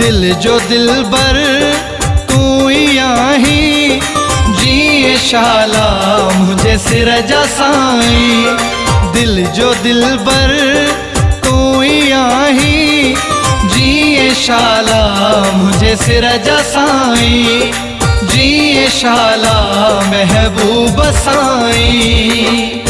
दिल जो दिलबर तू ही आही, जिए शाला मुझे सिरजा साईं। दिल जो दिलबर तू ही आही, जिए शाला मुझे सिरजा साईं। जिए शाला महबूब साईं।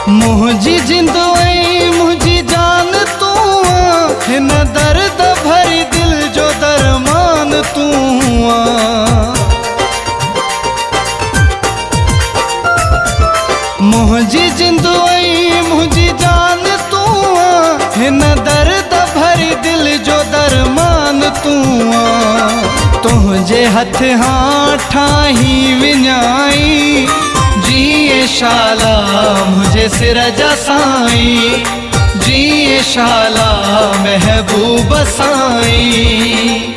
मुझी जिंदो मुझी जान तू हिन दर्द भरी दिल जो दरमान तू। मुझी जिंदो मुझी जान तू हिन दर्द भरी दिल जो दरमान तू। तुझे हथ हाँ ठाही विञाई, जिए शाला मुझे सिरजा साईं। जिए शाला महबूब साईं।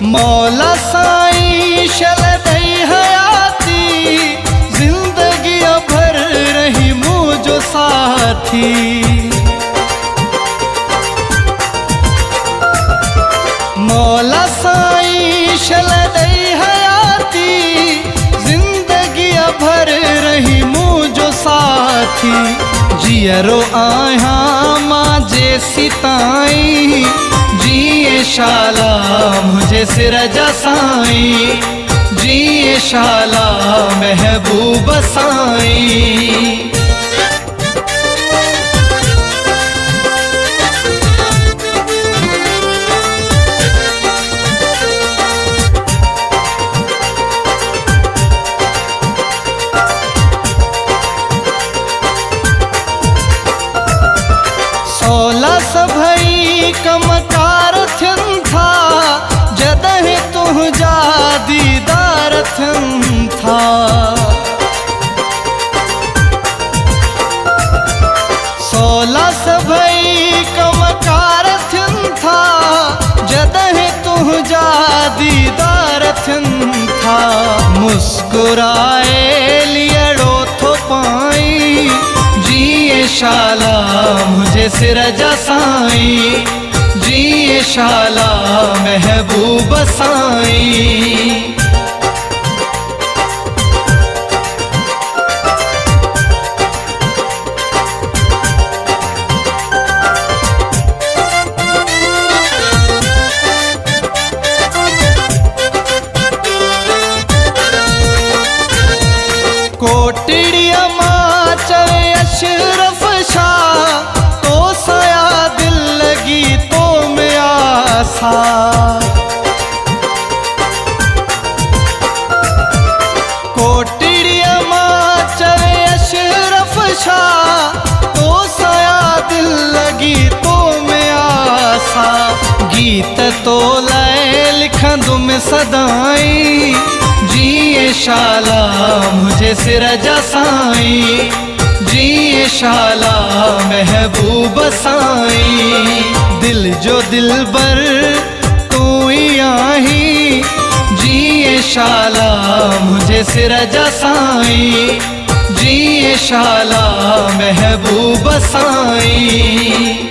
मौला साईं शल दई हयाती, जिंदगी भर रही मुझो साथी। मौला साईं शल दई हयाती, जिंदगी भर रही मुझो साथी। जियरो आया माजे सिताई, जिए शाला मुझे सिरजा साईं। जिए शाला महबूब साईं। सोला सभई कमकार थियन था, जदहि तुझा दीदार थियन था। सोला सभई कमकार थियन था, जदहि तुझा दीदार थियन था। मुस्कुराए लियड़ो थो पाई, जिए शाला मुझे सिरजा साईं। जिए शाला महबूब साईं। कोटिड़िया मां चवे अशरफ शाह, तो सया दिल लगी तो में आसा। कोटिड़िया मां चवे अशरफ शाह, तो सया दिल लगी तो में आसा। गीत तो लय लिखंदुम सदाई, जिए शाला मुझे सिरजा साईं। जिए शाला महबूब साईं। दिल जो दिलबर तू ही आही, जिए शाला मुझे सिरजा साईं। जिए शाला महबूब साईं।